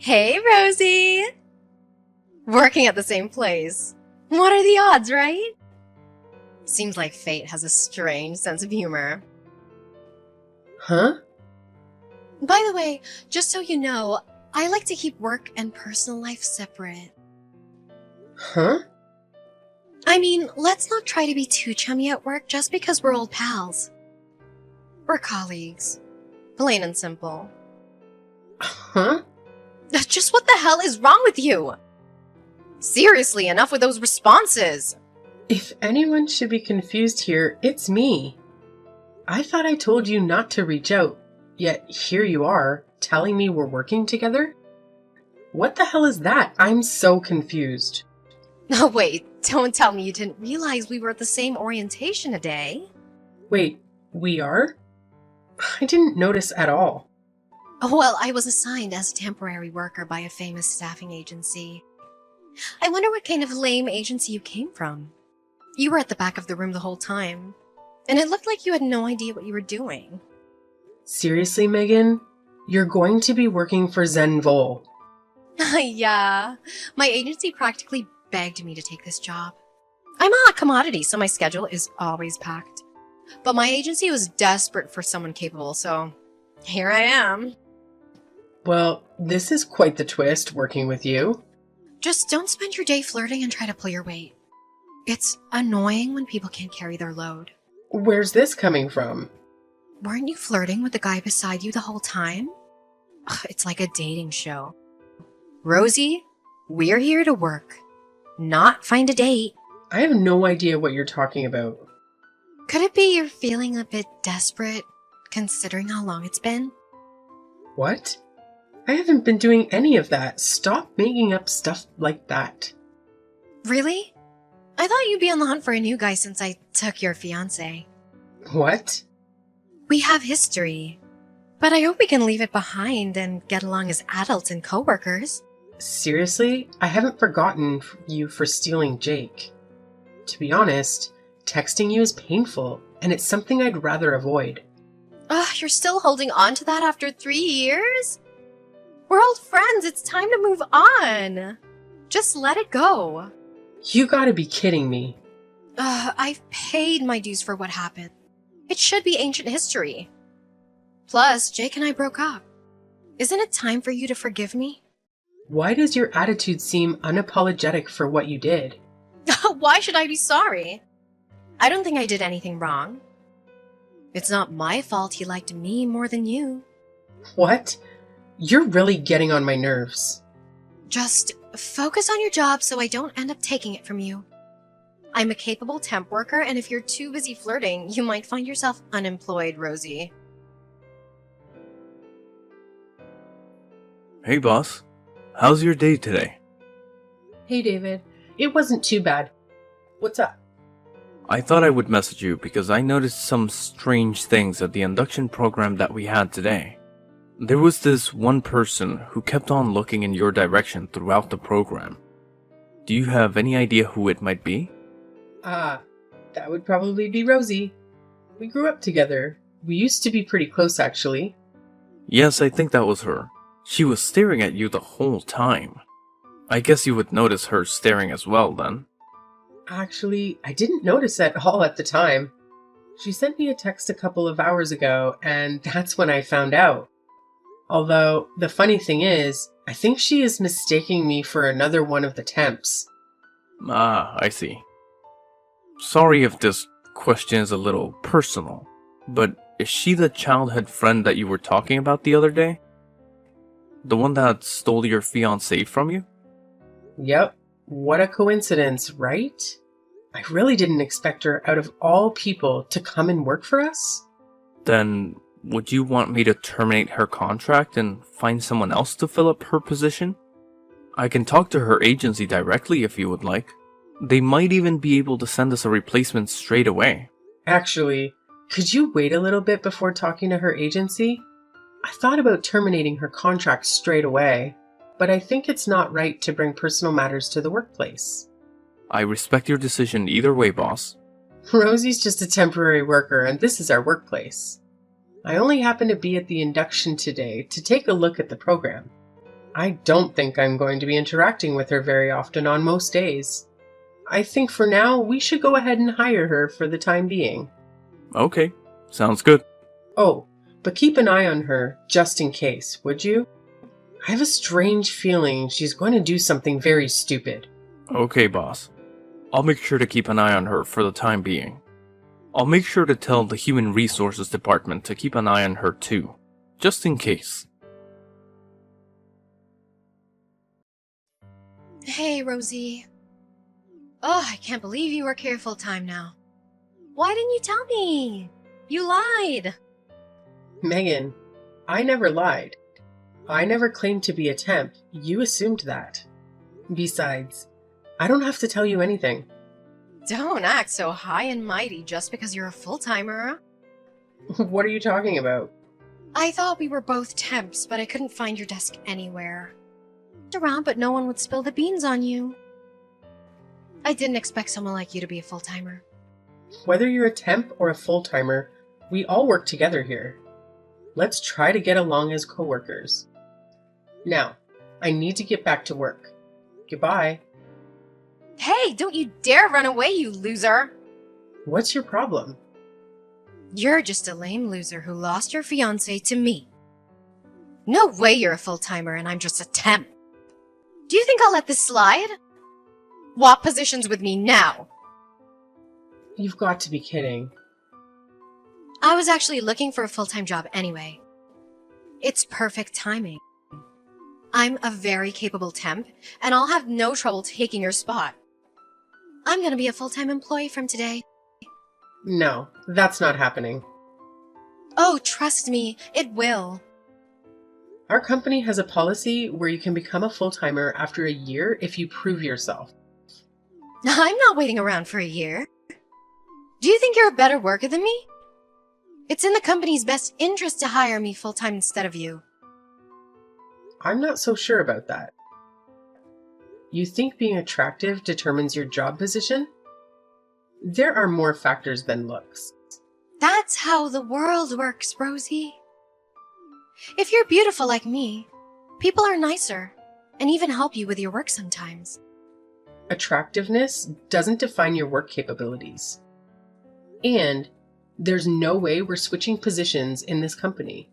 Hey, Rosie! Working at the same place. What are the odds, right? Seems like fate has a strange sense of humor. Huh? By the way, just so you know, I like to keep work and personal life separate. Huh? I mean, let's not try to be too chummy at work just because we're old pals. We're colleagues. Plain and simple. Huh? Just what the hell is wrong with you? Seriously, enough with those responses. If anyone should be confused here, it's me. I thought I told you not to reach out, yet here you are, telling me we're working together? What the hell is that? I'm so confused. Oh wait, don't tell me you didn't realize we were at the same orientation today. Wait, we are? I didn't notice at all. Well, I was assigned as a temporary worker by a famous staffing agency. I wonder what kind of lame agency you came from. You were at the back of the room the whole time, and it looked like you had no idea what you were doing. Seriously, Megan? You're going to be working for Zenvol. Yeah, my agency practically begged me to take this job. I'm a hot commodity, so my schedule is always packed. But my agency was desperate for someone capable, so here I am. Well, this is quite the twist, working with you. Just don't spend your day flirting and try to pull your weight. It's annoying when people can't carry their load. Where's this coming from? Weren't you flirting with the guy beside you the whole time? Ugh, it's like a dating show. Rosie, we're here to work, not find a date. I have no idea what you're talking about. Could it be you're feeling a bit desperate, considering how long it's been? What? I haven't been doing any of that. Stop making up stuff like that. Really? I thought you'd be on the hunt for a new guy since I took your fiancé. What? We have history, but I hope we can leave it behind and get along as adults and coworkers. Seriously? I haven't forgotten you for stealing Jake. To be honest, texting you is painful, and it's something I'd rather avoid. Ugh, you're still holding on to that after 3 years? We're old friends, it's time to move on. Just let it go. You gotta be kidding me. I've paid my dues for what happened. It should be ancient history. Plus, Jake and I broke up. Isn't it time for you to forgive me? Why does your attitude seem unapologetic for what you did? Why should I be sorry? I don't think I did anything wrong. It's not my fault he liked me more than you. What? You're really getting on my nerves. Just focus on your job so I don't end up taking it from you. I'm a capable temp worker, and if you're too busy flirting, you might find yourself unemployed, Rosie. Hey boss, how's your day today? Hey David, it wasn't too bad. What's up? I thought I would message you because I noticed some strange things at the induction program that we had today. There was this one person who kept on looking in your direction throughout the program. Do you have any idea who it might be? That would probably be Rosie. We grew up together. We used to be pretty close, actually. Yes, I think that was her. She was staring at you the whole time. I guess you would notice her staring as well then. Actually, I didn't notice at all at the time. She sent me a text a couple of hours ago, and that's when I found out. Although, the funny thing is, I think she is mistaking me for another one of the temps. Ah, I see. Sorry if this question is a little personal, but is she the childhood friend that you were talking about the other day? The one that stole your fiancé from you? Yep, what a coincidence, right? I really didn't expect her, out of all people, to come and work for us. Then, would you want me to terminate her contract and find someone else to fill up her position? I can talk to her agency directly if you would like. They might even be able to send us a replacement straight away. Actually, could you wait a little bit before talking to her agency? I thought about terminating her contract straight away, but I think it's not right to bring personal matters to the workplace. I respect your decision either way, boss. Rosie's just a temporary worker, and this is our workplace. I only happened to be at the induction today to take a look at the program. I don't think I'm going to be interacting with her very often on most days. I think for now, we should go ahead and hire her for the time being. Okay, sounds good. Oh, but keep an eye on her, just in case, would you? I have a strange feeling she's going to do something very stupid. Okay, boss. I'll make sure to keep an eye on her for the time being. I'll make sure to tell the Human Resources Department to keep an eye on her too, just in case. Hey, Rosie. Oh, I can't believe you work here full time now. Why didn't you tell me? You lied. Megan, I never lied. I never claimed to be a temp. You assumed that. Besides, I don't have to tell you anything. Don't act so high and mighty just because you're a full-timer. What are you talking about? I thought we were both temps, but I couldn't find your desk anywhere. Looked around, but no one would spill the beans on you. I didn't expect someone like you to be a full-timer. Whether you're a temp or a full-timer, we all work together here. Let's try to get along as coworkers. Now, I need to get back to work. Goodbye. Hey, don't you dare run away, you loser! What's your problem? You're just a lame loser who lost your fiancé to me. No way you're a full-timer and I'm just a temp. Do you think I'll let this slide? Swap positions with me now. You've got to be kidding. I was actually looking for a full-time job anyway. It's perfect timing. I'm a very capable temp, and I'll have no trouble taking your spot. I'm gonna be a full-time employee from today. No, that's not happening. Oh, trust me, it will. Our company has a policy where you can become a full-timer after a year if you prove yourself. I'm not waiting around for a year. Do you think you're a better worker than me? It's in the company's best interest to hire me full-time instead of you. I'm not so sure about that. You think being attractive determines your job position? There are more factors than looks. That's how the world works, Rosie. If you're beautiful like me, people are nicer and even help you with your work sometimes. Attractiveness doesn't define your work capabilities. And there's no way we're switching positions in this company.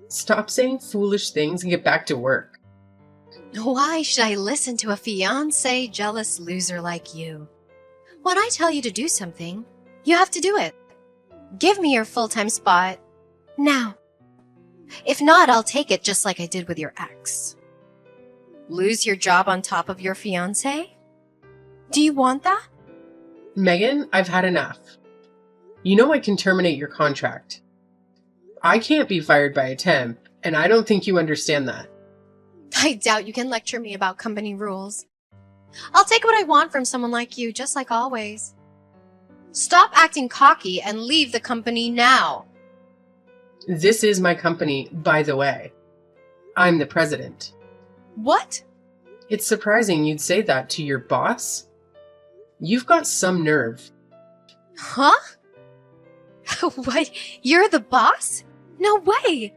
Stop saying foolish things and get back to work. Why should I listen to a fiancé jealous loser like you? When I tell you to do something, you have to do it. Give me your full-time spot now. If not, I'll take it just like I did with your ex. Lose your job on top of your fiancé? Do you want that? Megan, I've had enough. You know I can terminate your contract. I can't be fired by a temp, and I don't think you understand that. I doubt you can lecture me about company rules. I'll take what I want from someone like you, just like always. Stop acting cocky and leave the company now. This is my company, by the way. I'm the president. What? It's surprising you'd say that to your boss. You've got some nerve. Huh? What? You're the boss? No way!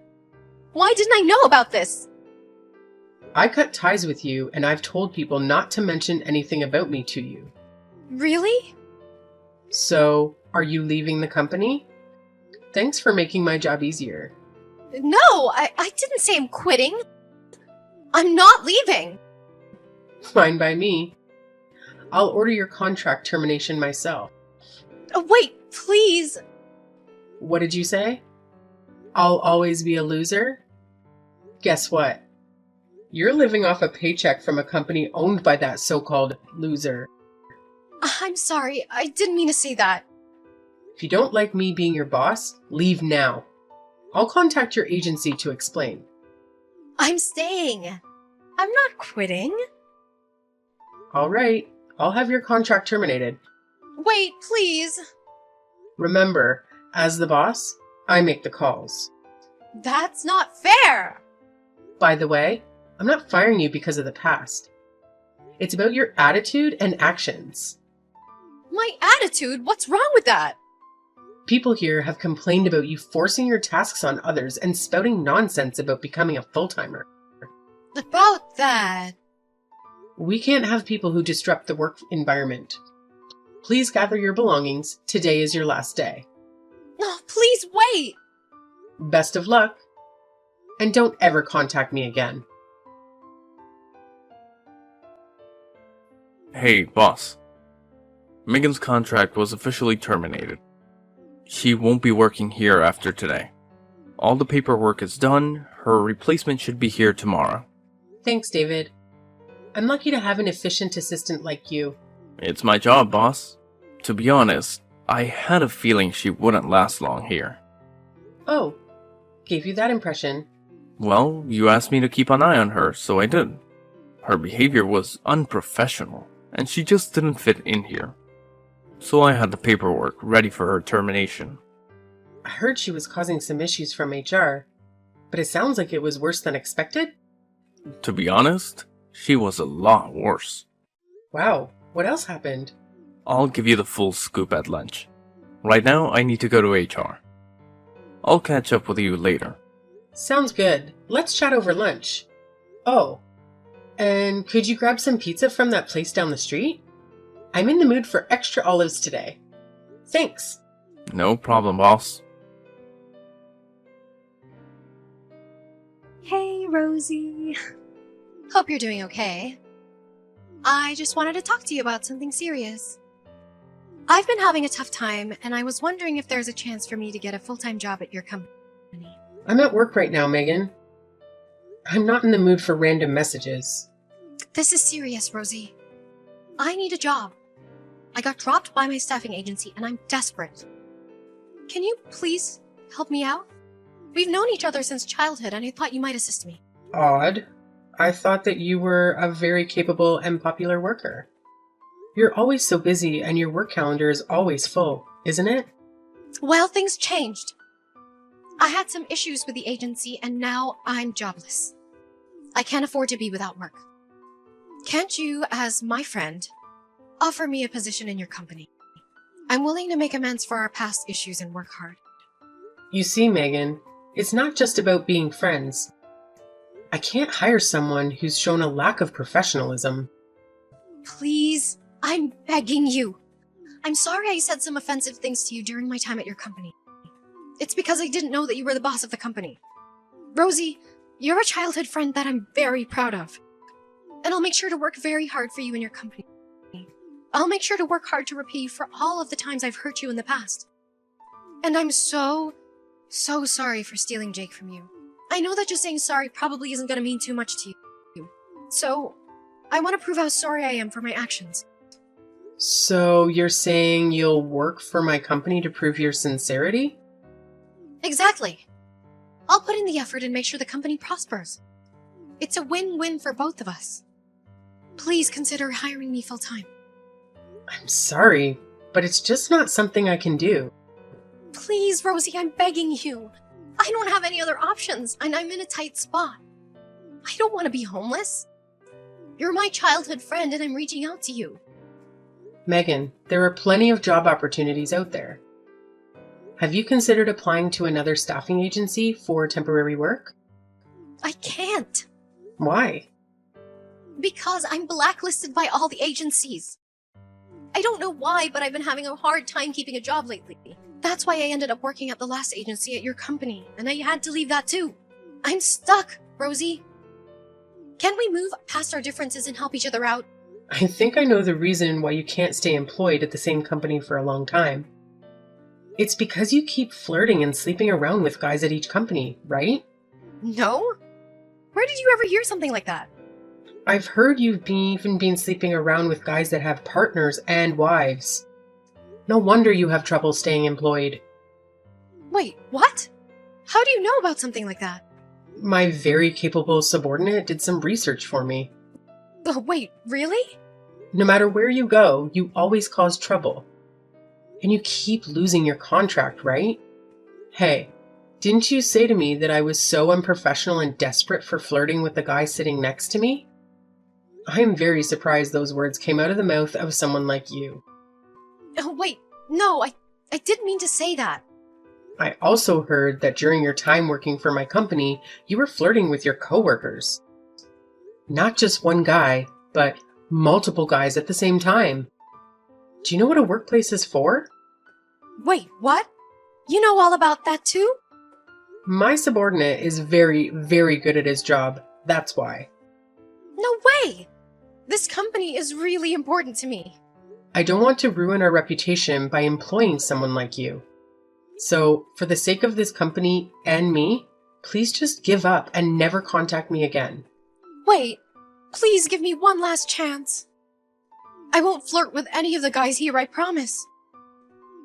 Why didn't I know about this? I cut ties with you, and I've told people not to mention anything about me to you. Really? So, are you leaving the company? Thanks for making my job easier. No, I didn't say I'm quitting. I'm not leaving. Fine by me. I'll order your contract termination myself. Wait, please. What did you say? I'll always be a loser? Guess what? You're living off a paycheck from a company owned by that so-called loser. I'm sorry, I didn't mean to say that. If you don't like me being your boss, leave now. I'll contact your agency to explain. I'm staying. I'm not quitting. All right, I'll have your contract terminated. Wait, please. Remember, as the boss, I make the calls. That's not fair. By the way, I'm not firing you because of the past. It's about your attitude and actions. My attitude? What's wrong with that? People here have complained about you forcing your tasks on others and spouting nonsense about becoming a full-timer. About that. We can't have people who disrupt the work environment. Please gather your belongings. Today is your last day. No, please wait! Best of luck. And don't ever contact me again. Hey, boss. Megan's contract was officially terminated. She won't be working here after today. All the paperwork is done. Her replacement should be here tomorrow. Thanks, David. I'm lucky to have an efficient assistant like you. It's my job, boss. To be honest, I had a feeling she wouldn't last long here. Oh, gave you that impression. Well, you asked me to keep an eye on her, so I did. Her behavior was unprofessional, and she just didn't fit in here. So I had the paperwork ready for her termination. I heard she was causing some issues from HR, but it sounds like it was worse than expected. To be honest, she was a lot worse. Wow, what else happened? I'll give you the full scoop at lunch. Right now, I need to go to HR. I'll catch up with you later. Sounds good. Let's chat over lunch. Oh, and could you grab some pizza from that place down the street? I'm in the mood for extra olives today. Thanks. No problem, boss. Hey, Rosie. Hope you're doing okay. I just wanted to talk to you about something serious. I've been having a tough time, and I was wondering if there's a chance for me to get a full-time job at your company. I'm at work right now, Megan. I'm not in the mood for random messages. This is serious, Rosie. I need a job. I got dropped by my staffing agency, and I'm desperate. Can you please help me out? We've known each other since childhood, and I thought you might assist me. Odd. I thought that you were a very capable and popular worker. You're always so busy, and your work calendar is always full, isn't it? Well, things changed. I had some issues with the agency, and now I'm jobless. I can't afford to be without work. Can't you, as my friend, offer me a position in your company? I'm willing to make amends for our past issues and work hard. You see, Megan, it's not just about being friends. I can't hire someone who's shown a lack of professionalism. Please, I'm begging you. I'm sorry I said some offensive things to you during my time at your company. It's because I didn't know that you were the boss of the company. Rosie, you're a childhood friend that I'm very proud of. And I'll make sure to work very hard for you and your company. I'll make sure to work hard to repay you for all of the times I've hurt you in the past. And I'm so sorry for stealing Jake from you. I know that just saying sorry probably isn't going to mean too much to you. So, I want to prove how sorry I am for my actions. So you're saying you'll work for my company to prove your sincerity? Exactly. I'll put in the effort and make sure the company prospers. It's a win-win for both of us. Please consider hiring me full-time. I'm sorry, but it's just not something I can do. Please, Rosie, I'm begging you. I don't have any other options, and I'm in a tight spot. I don't want to be homeless. You're my childhood friend, and I'm reaching out to you. Megan, there are plenty of job opportunities out there. Have you considered applying to another staffing agency for temporary work? I can't. Why? Because I'm blacklisted by all the agencies. I don't know why, but I've been having a hard time keeping a job lately. That's why I ended up working at the last agency at your company, and I had to leave that too. I'm stuck, Rosie. Can we move past our differences and help each other out? I think I know the reason why you can't stay employed at the same company for a long time. It's because you keep flirting and sleeping around with guys at each company, right? No? Where did you ever hear something like that? I've heard you've even been sleeping around with guys that have partners and wives. No wonder you have trouble staying employed. Wait, what? How do you know about something like that? My very capable subordinate did some research for me. Oh, wait, really? No matter where you go, you always cause trouble. And you keep losing your contract, right? Hey, didn't you say to me that I was so unprofessional and desperate for flirting with the guy sitting next to me? I am very surprised those words came out of the mouth of someone like you. Oh, wait, no, I didn't mean to say that. I also heard that during your time working for my company, you were flirting with your coworkers. Not just one guy, but multiple guys at the same time. Do you know what a workplace is for? Wait, what? You know all about that too? My subordinate is very, very good at his job. That's why. No way! This company is really important to me. I don't want to ruin our reputation by employing someone like you. So, for the sake of this company and me, please just give up and never contact me again. Wait, please give me one last chance. I won't flirt with any of the guys here, I promise.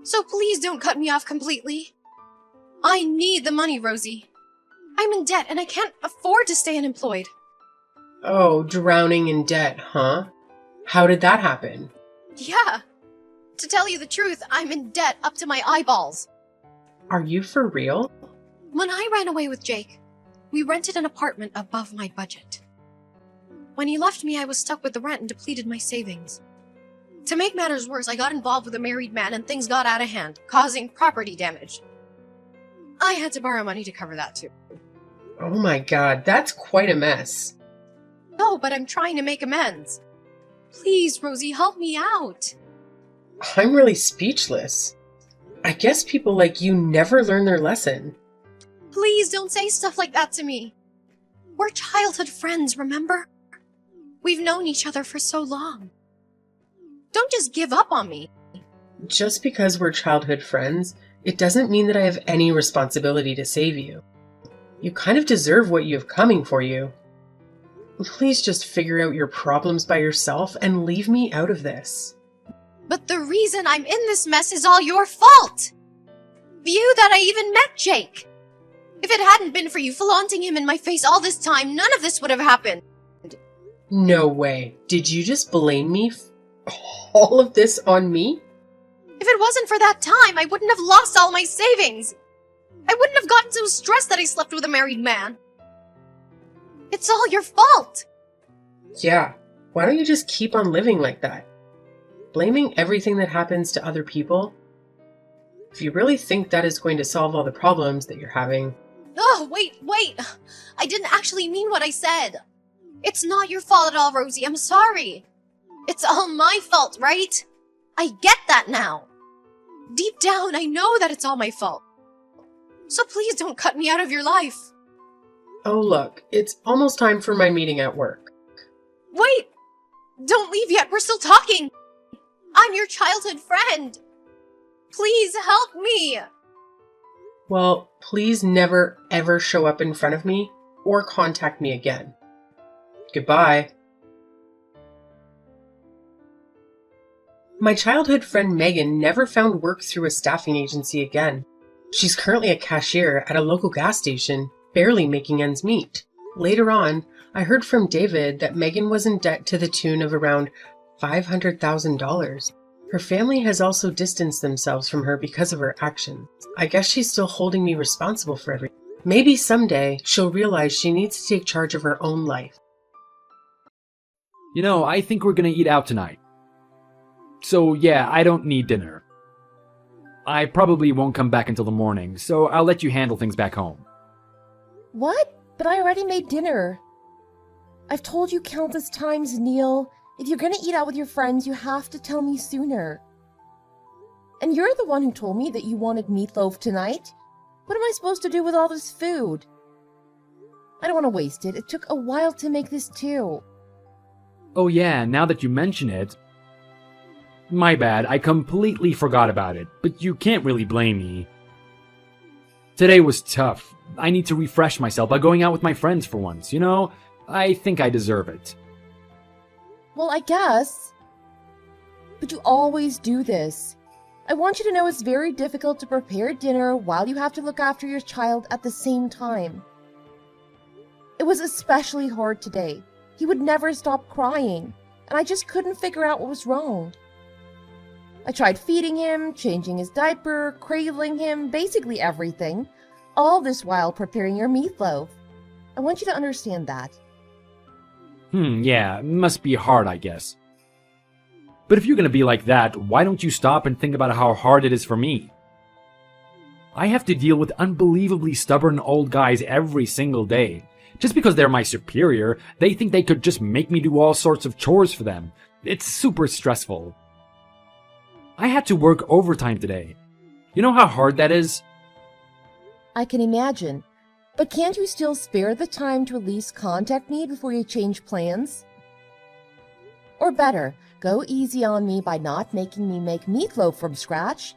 So please don't cut me off completely. I need the money, Rosie. I'm in debt and I can't afford to stay unemployed. Oh, drowning in debt, huh? How did that happen? Yeah. To tell you the truth, I'm in debt up to my eyeballs. Are you for real? When I ran away with Jake, we rented an apartment above my budget. When he left me, I was stuck with the rent and depleted my savings. To make matters worse, I got involved with a married man and things got out of hand, causing property damage. I had to borrow money to cover that too. Oh my god, that's quite a mess. No, but I'm trying to make amends. Please, Rosie, help me out. I'm really speechless. I guess people like you never learn their lesson. Please don't say stuff like that to me. We're childhood friends, remember? We've known each other for so long. Don't just give up on me. Just because we're childhood friends, it doesn't mean that I have any responsibility to save you. You kind of deserve what you have coming for you. Please just figure out your problems by yourself and leave me out of this. But the reason I'm in this mess is all your fault! You that I even met Jake! If it hadn't been for you flaunting him in my face all this time, none of this would have happened. No way. Did you just blame me? All of this on me? If it wasn't for that time, I wouldn't have lost all my savings. I wouldn't have gotten so stressed that I slept with a married man. It's all your fault. Yeah. Why don't you just keep on living like that? Blaming everything that happens to other people? If you really think that is going to solve all the problems that you're having... Oh, wait. I didn't actually mean what I said. It's not your fault at all, Rosie. I'm sorry. It's all my fault, right? I get that now. Deep down, I know that it's all my fault. So please don't cut me out of your life. Oh, look, it's almost time for my meeting at work. Wait! Don't leave yet, we're still talking! I'm your childhood friend! Please help me! Well, please never, ever show up in front of me or contact me again. Goodbye. My childhood friend Megan never found work through a staffing agency again. She's currently a cashier at a local gas station, barely making ends meet. Later on, I heard from David that Megan was in debt to the tune of around $500,000. Her family has also distanced themselves from her because of her actions. I guess she's still holding me responsible for everything. Maybe someday she'll realize she needs to take charge of her own life. You know, I think we're gonna eat out tonight. So yeah, I don't need dinner. I probably won't come back until the morning, so I'll let you handle things back home. What? But I already made dinner. I've told you countless times, Neil. If you're gonna eat out with your friends, you have to tell me sooner. And you're the one who told me that you wanted meatloaf tonight. What am I supposed to do with all this food? I don't want to waste it. It took a while to make this too. Oh yeah, now that you mention it... My bad, I completely forgot about it, but you can't really blame me. Today was tough. I need to refresh myself by going out with my friends for once, you know? I think I deserve it. Well, I guess. But you always do this. I want you to know it's very difficult to prepare dinner while you have to look after your child at the same time. It was especially hard today. He would never stop crying, and I just couldn't figure out what was wrong. I tried feeding him, changing his diaper, cradling him, basically everything, all this while preparing your meatloaf. I want you to understand that. Yeah, it must be hard, I guess. But if you're gonna be like that, why don't you stop and think about how hard it is for me? I have to deal with unbelievably stubborn old guys every single day. Just because they're my superior, they think they could just make me do all sorts of chores for them. It's super stressful. I had to work overtime today. You know how hard that is? I can imagine. But can't you still spare the time to at least contact me before you change plans? Or better, go easy on me by not making me make meatloaf from scratch.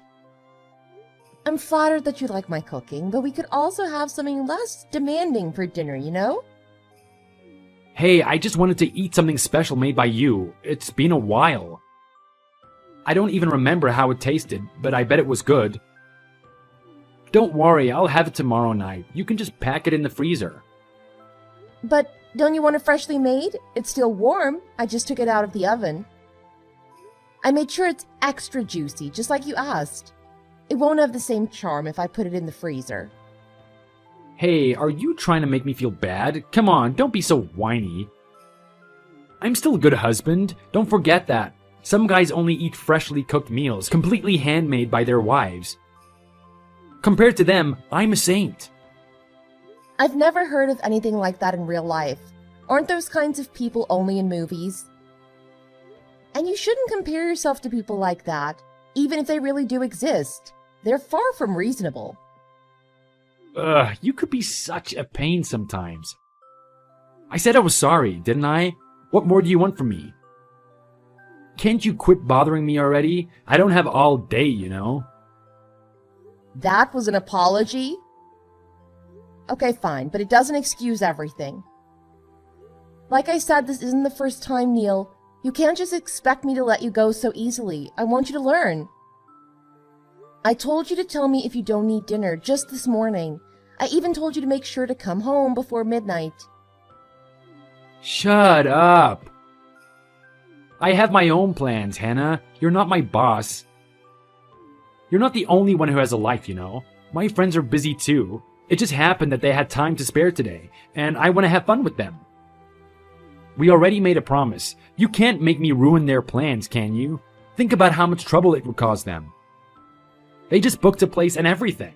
I'm flattered that you like my cooking, but we could also have something less demanding for dinner, you know? Hey, I just wanted to eat something special made by you. It's been a while. I don't even remember how it tasted, but I bet it was good. Don't worry, I'll have it tomorrow night. You can just pack it in the freezer. But don't you want it freshly made? It's still warm. I just took it out of the oven. I made sure it's extra juicy, just like you asked. It won't have the same charm if I put it in the freezer. Hey, are you trying to make me feel bad? Come on, don't be so whiny. I'm still a good husband. Don't forget that. Some guys only eat freshly cooked meals, completely handmade by their wives. Compared to them, I'm a saint. I've never heard of anything like that in real life. Aren't those kinds of people only in movies? And you shouldn't compare yourself to people like that, even if they really do exist. They're far from reasonable. Ugh, you could be such a pain sometimes. I said I was sorry, didn't I? What more do you want from me? Can't you quit bothering me already? I don't have all day, you know. That was an apology? Okay, fine, but it doesn't excuse everything. Like I said, this isn't the first time, Neil. You can't just expect me to let you go so easily. I want you to learn. I told you to tell me if you don't need dinner just this morning. I even told you to make sure to come home before midnight. Shut up. I have my own plans, Hannah. You're not my boss. You're not the only one who has a life, you know. My friends are busy too. It just happened that they had time to spare today, and I want to have fun with them. We already made a promise. You can't make me ruin their plans, can you? Think about how much trouble it would cause them. They just booked a place and everything.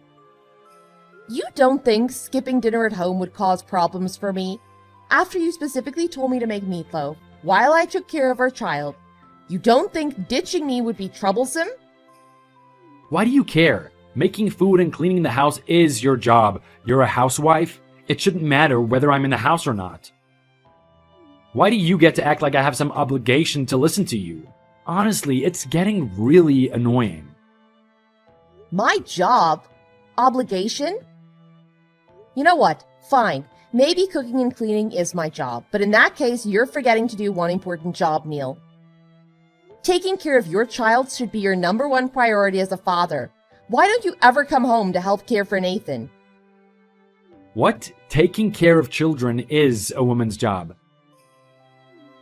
You don't think skipping dinner at home would cause problems for me? After you specifically told me to make meatloaf, while I took care of our child, you don't think ditching me would be troublesome? Why do you care? Making food and cleaning the house is your job. You're a housewife. It shouldn't matter whether I'm in the house or not. Why do you get to act like I have some obligation to listen to you? Honestly, it's getting really annoying. My job? Obligation? You know what? Fine. Maybe cooking and cleaning is my job, but in that case, you're forgetting to do one important job, Neil. Taking care of your child should be your number one priority as a father. Why don't you ever come home to help care for Nathan? What? Taking care of children is a woman's job.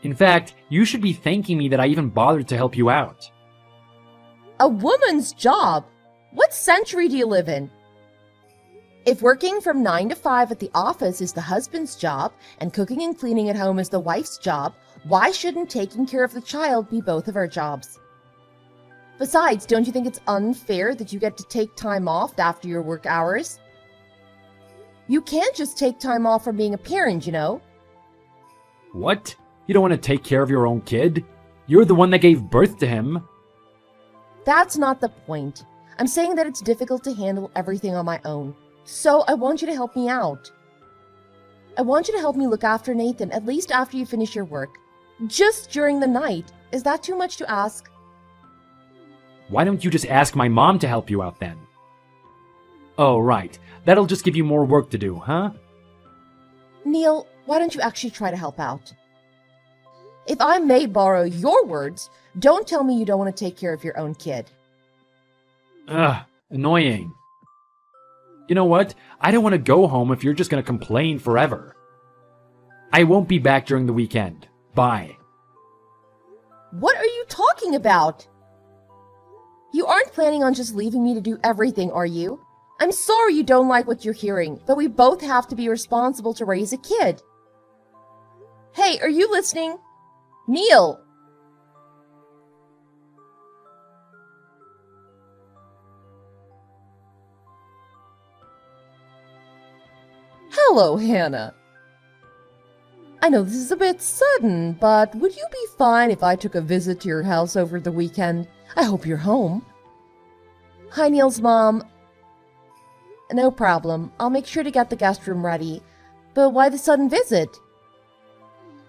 In fact, you should be thanking me that I even bothered to help you out. A woman's job? What century do you live in? If working from 9 to 5 at the office is the husband's job and cooking and cleaning at home is the wife's job, why shouldn't taking care of the child be both of our jobs? Besides, don't you think it's unfair that you get to take time off after your work hours? You can't just take time off from being a parent, you know. What? You don't want to take care of your own kid? You're the one that gave birth to him. That's not the point. I'm saying that it's difficult to handle everything on my own. So I want you to help me out. I want you to help me look after Nathan, at least after you finish your work. Just during the night. Is that too much to ask? Why don't you just ask my mom to help you out then? Oh, right. That'll just give you more work to do, huh? Neil, why don't you actually try to help out? If I may borrow your words, don't tell me you don't want to take care of your own kid. Ugh, annoying. You know what? I don't want to go home if you're just going to complain forever. I won't be back during the weekend. Bye. What are you talking about? You aren't planning on just leaving me to do everything, are you? I'm sorry you don't like what you're hearing, but we both have to be responsible to raise a kid. Hey, are you listening? Neil! Hello, Hannah. I know this is a bit sudden, but would you be fine if I took a visit to your house over the weekend? I hope you're home. Hi, Neil's mom. No problem. I'll make sure to get the guest room ready. But why the sudden visit?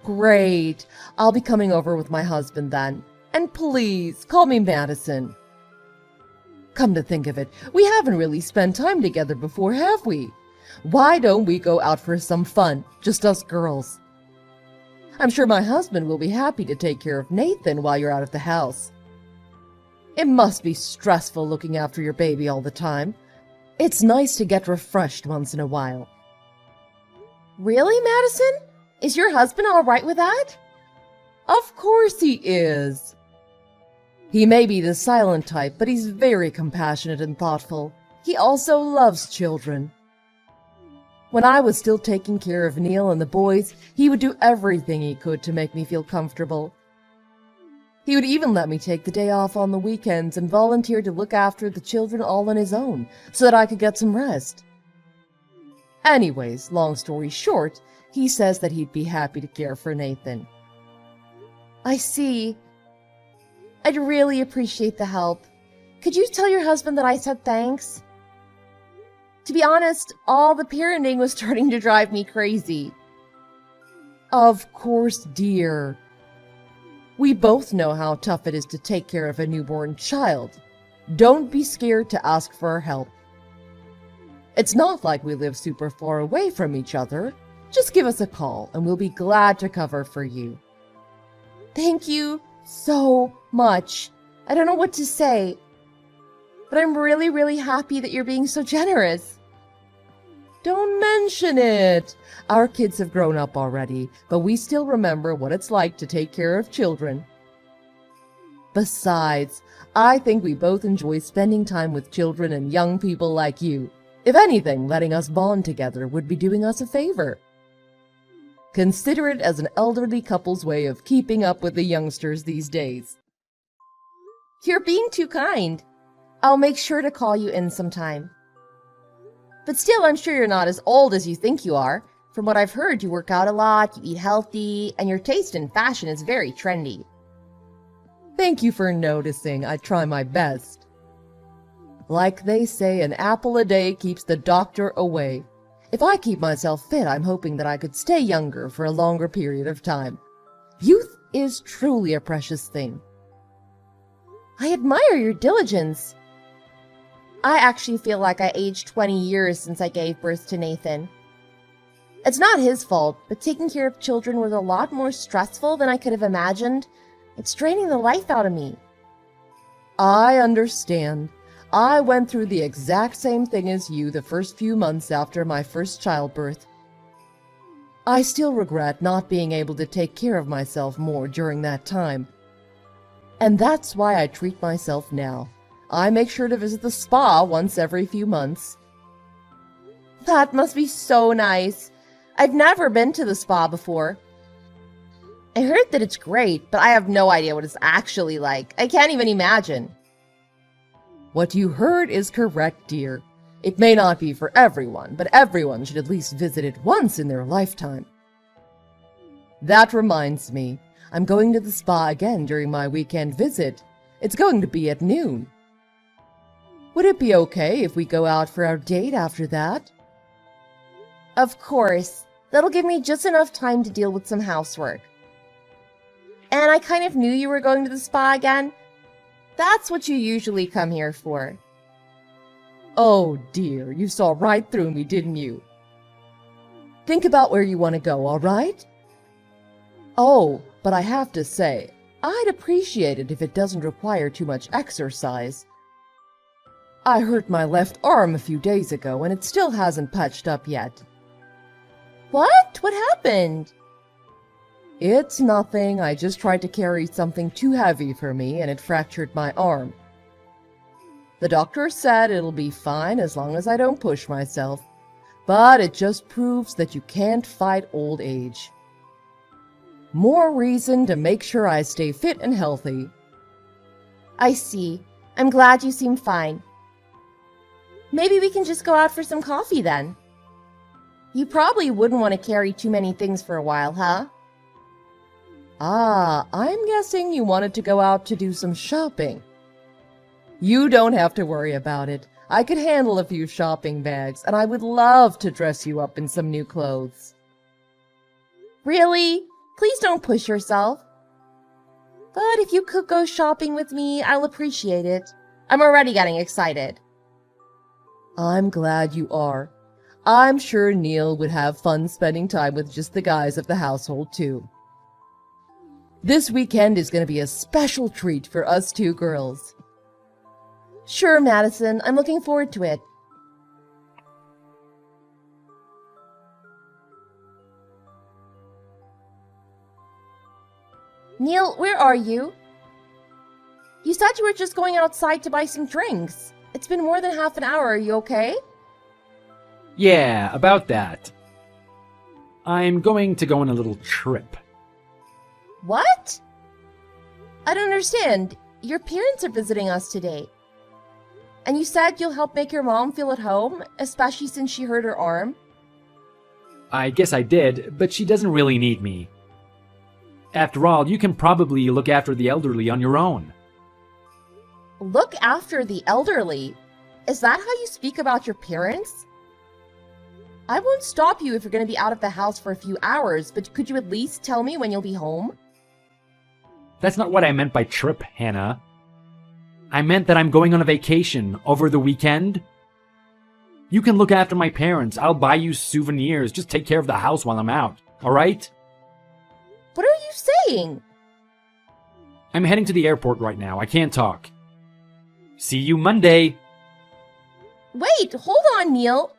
Great. I'll be coming over with my husband then. And please, call me Madison. Come to think of it, we haven't really spent time together before, have we? Why don't we go out for some fun, just us girls? I'm sure my husband will be happy to take care of Nathan while you're out of the house. It must be stressful looking after your baby all the time. It's nice to get refreshed once in a while. Really, Madison? Is your husband all right with that? Of course he is. He may be the silent type, but he's very compassionate and thoughtful. He also loves children. When I was still taking care of Neil and the boys, he would do everything he could to make me feel comfortable. He would even let me take the day off on the weekends and volunteer to look after the children all on his own, so that I could get some rest. Anyways, long story short, he says that he'd be happy to care for Nathan. I see. I'd really appreciate the help. Could you tell your husband that I said thanks? To be honest, all the parenting was starting to drive me crazy. Of course, dear. We both know how tough it is to take care of a newborn child. Don't be scared to ask for our help. It's not like we live super far away from each other. Just give us a call and we'll be glad to cover for you. Thank you so much. I don't know what to say, but I'm really, really happy that you're being so generous. Don't mention it. Our kids have grown up already, but we still remember what it's like to take care of children. Besides, I think we both enjoy spending time with children and young people like you. If anything, letting us bond together would be doing us a favor. Consider it as an elderly couple's way of keeping up with the youngsters these days. You're being too kind. I'll make sure to call you in sometime. But still, I'm sure you're not as old as you think you are. From what I've heard, you work out a lot, you eat healthy, and your taste in fashion is very trendy. Thank you for noticing. I try my best. Like they say, an apple a day keeps the doctor away. If I keep myself fit, I'm hoping that I could stay younger for a longer period of time. Youth is truly a precious thing. I admire your diligence. I actually feel like I aged 20 years since I gave birth to Nathan. It's not his fault, but taking care of children was a lot more stressful than I could have imagined. It's draining the life out of me. I understand. I went through the exact same thing as you the first few months after my first childbirth. I still regret not being able to take care of myself more during that time. And that's why I treat myself now. I make sure to visit the spa once every few months. That must be so nice. I've never been to the spa before. I heard that it's great, but I have no idea what it's actually like. I can't even imagine. What you heard is correct, dear. It may not be for everyone, but everyone should at least visit it once in their lifetime. That reminds me, I'm going to the spa again during my weekend visit. It's going to be at noon. Would it be okay if we go out for our date after that? Of course. That'll give me just enough time to deal with some housework. And I kind of knew you were going to the spa again. That's what you usually come here for. Oh dear, you saw right through me, didn't you? Think about where you want to go, all right? Oh, but I have to say, I'd appreciate it if it doesn't require too much exercise. I hurt my left arm a few days ago and it still hasn't patched up yet. What? What happened? It's nothing. I just tried to carry something too heavy for me and it fractured my arm. The doctor said it'll be fine as long as I don't push myself, but it just proves that you can't fight old age. More reason to make sure I stay fit and healthy. I see. I'm glad you seem fine. Maybe we can just go out for some coffee then. You probably wouldn't want to carry too many things for a while, huh? Ah, I'm guessing you wanted to go out to do some shopping. You don't have to worry about it. I could handle a few shopping bags, and I would love to dress you up in some new clothes. Really? Please don't push yourself. But if you could go shopping with me, I'll appreciate it. I'm already getting excited. I'm glad you are. I'm sure Neil would have fun spending time with just the guys of the household, too. This weekend is going to be a special treat for us two girls. Sure, Madison, I'm looking forward to it. Neil, where are you? You said you were just going outside to buy some drinks. It's been more than half an hour. Are you okay? Yeah, about that. I'm going to go on a little trip. What? I don't understand. Your parents are visiting us today. And you said you'll help make your mom feel at home, especially since she hurt her arm? I guess I did, but she doesn't really need me. After all, you can probably look after the elderly on your own. Look after the elderly? Is that how you speak about your parents? I won't stop you if you're going to be out of the house for a few hours, but could you at least tell me when you'll be home? That's not what I meant by trip, Hannah. I meant that I'm going on a vacation over the weekend. You can look after my parents. I'll buy you souvenirs. Just take care of the house while I'm out, alright? What are you saying? I'm heading to the airport right now. I can't talk. See you Monday. Wait, hold on, Neil.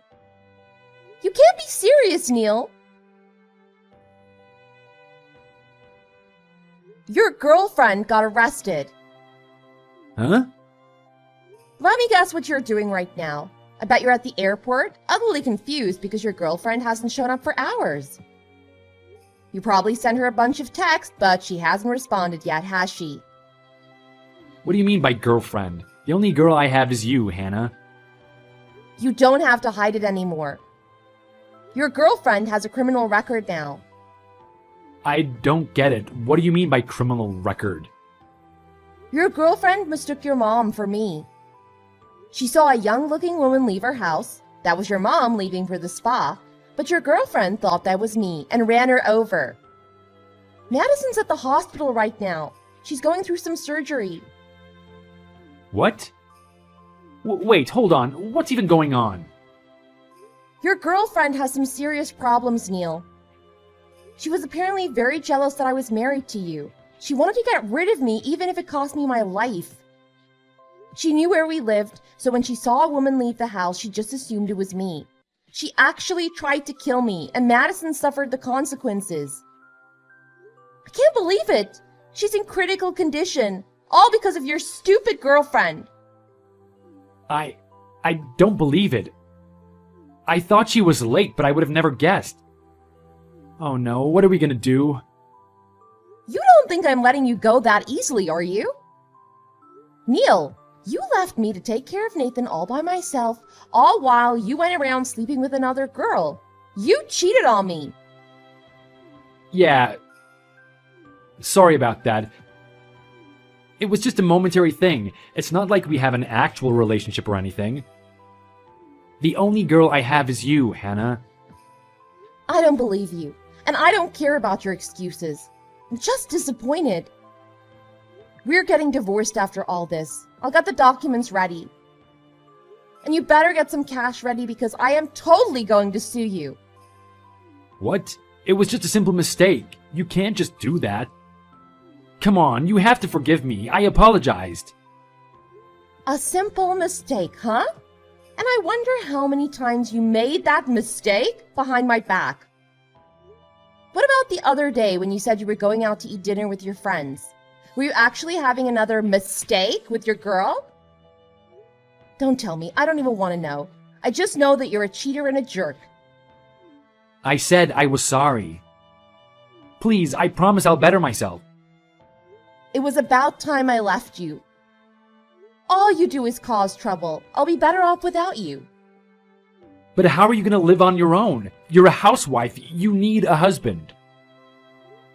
You can't be serious, Neil. Your girlfriend got arrested. Huh? Let me guess what you're doing right now. I bet you're at the airport, utterly confused because your girlfriend hasn't shown up for hours. You probably sent her a bunch of texts, but she hasn't responded yet, has she? What do you mean by girlfriend? The only girl I have is you, Hannah. You don't have to hide it anymore. Your girlfriend has a criminal record now. I don't get it. What do you mean by criminal record? Your girlfriend mistook your mom for me. She saw a young-looking woman leave her house. That was your mom leaving for the spa. But your girlfriend thought that was me and ran her over. Madison's at the hospital right now. She's going through some surgery. What? Wait, hold on. What's even going on? Your girlfriend has some serious problems, Neil. She was apparently very jealous that I was married to you. She wanted to get rid of me even if it cost me my life. She knew where we lived, so when she saw a woman leave the house, she just assumed it was me. She actually tried to kill me, and Madison suffered the consequences. I can't believe it! She's in critical condition, all because of your stupid girlfriend. I don't believe it. I thought she was late, but I would have never guessed. Oh no, what are we gonna do? You don't think I'm letting you go that easily, are you? Neil, you left me to take care of Nathan all by myself, all while you went around sleeping with another girl. You cheated on me. Yeah. Sorry about that. It was just a momentary thing. It's not like we have an actual relationship or anything. The only girl I have is you, Hannah. I don't believe you, and I don't care about your excuses. I'm just disappointed. We're getting divorced after all this. I'll get the documents ready. And you better get some cash ready because I am totally going to sue you. What? It was just a simple mistake. You can't just do that. Come on, you have to forgive me. I apologized. A simple mistake, huh? And I wonder how many times you made that mistake behind my back. What about the other day when you said you were going out to eat dinner with your friends? Were you actually having another mistake with your girl? Don't tell me. I don't even want to know. I just know that you're a cheater and a jerk. I said I was sorry. Please, I promise I'll better myself. It was about time I left you. All you do is cause trouble. I'll be better off without you. But how are you going to live on your own? You're a housewife. You need a husband.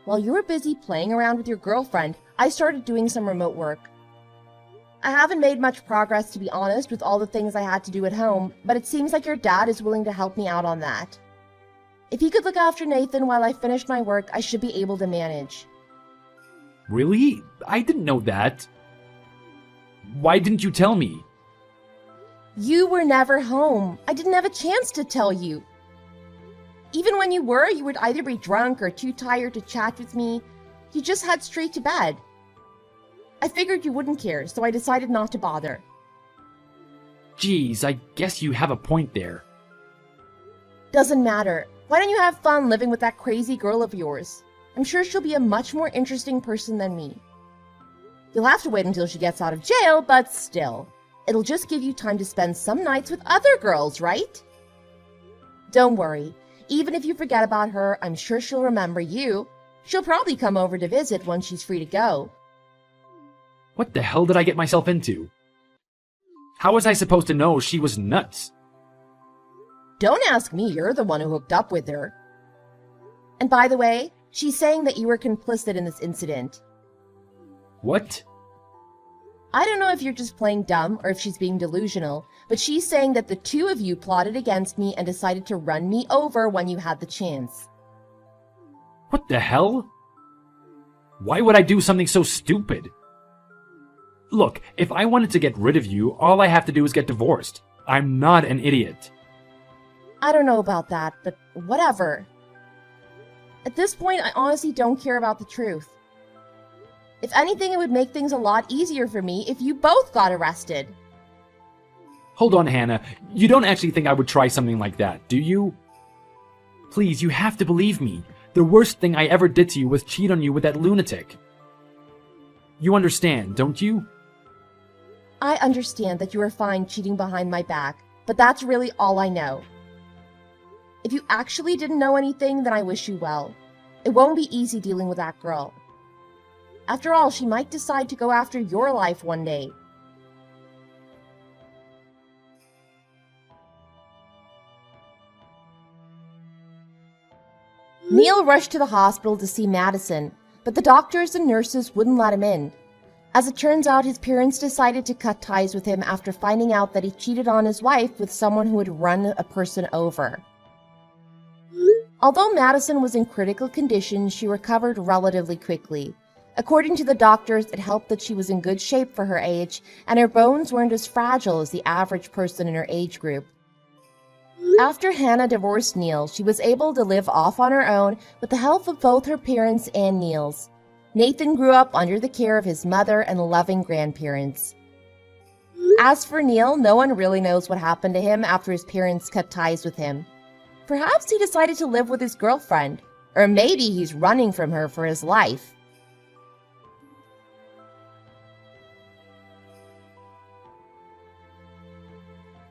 While you were busy playing around with your girlfriend, I started doing some remote work. I haven't made much progress, to be honest, with all the things I had to do at home, but it seems like your dad is willing to help me out on that. If he could look after Nathan while I finish my work, I should be able to manage. Really? I didn't know that. Why didn't you tell me? You were never home. I didn't have a chance to tell you. Even when you would either be drunk or too tired to chat with me. You just head straight to bed. I figured you wouldn't care, so I decided not to bother. Geez, I guess you have a point there. Doesn't matter. Why don't you have fun living with that crazy girl of yours? I'm sure she'll be a much more interesting person than me. You'll have to wait until she gets out of jail, but still. It'll just give you time to spend some nights with other girls, right? Don't worry. Even if you forget about her, I'm sure she'll remember you. She'll probably come over to visit once she's free to go. What the hell did I get myself into? How was I supposed to know she was nuts? Don't ask me, you're the one who hooked up with her. And by the way, she's saying that you were complicit in this incident. What? I don't know if you're just playing dumb or if she's being delusional, but she's saying that the two of you plotted against me and decided to run me over when you had the chance. What the hell? Why would I do something so stupid? Look, if I wanted to get rid of you, all I have to do is get divorced. I'm not an idiot. I don't know about that, but whatever. At this point, I honestly don't care about the truth. If anything, it would make things a lot easier for me if you both got arrested. Hold on, Hannah. You don't actually think I would try something like that, do you? Please, you have to believe me. The worst thing I ever did to you was cheat on you with that lunatic. You understand, don't you? I understand that you are fine cheating behind my back, but that's really all I know. If you actually didn't know anything, then I wish you well. It won't be easy dealing with that girl. After all, she might decide to go after your life one day. Neil rushed to the hospital to see Madison, but the doctors and nurses wouldn't let him in. As it turns out, his parents decided to cut ties with him after finding out that he cheated on his wife with someone who had run a person over. Although Madison was in critical condition, she recovered relatively quickly. According to the doctors, it helped that she was in good shape for her age, and her bones weren't as fragile as the average person in her age group. After Hannah divorced Neil, she was able to live off on her own with the help of both her parents and Neil's. Nathan grew up under the care of his mother and loving grandparents. As for Neil, no one really knows what happened to him after his parents cut ties with him. Perhaps he decided to live with his girlfriend, or maybe he's running from her for his life.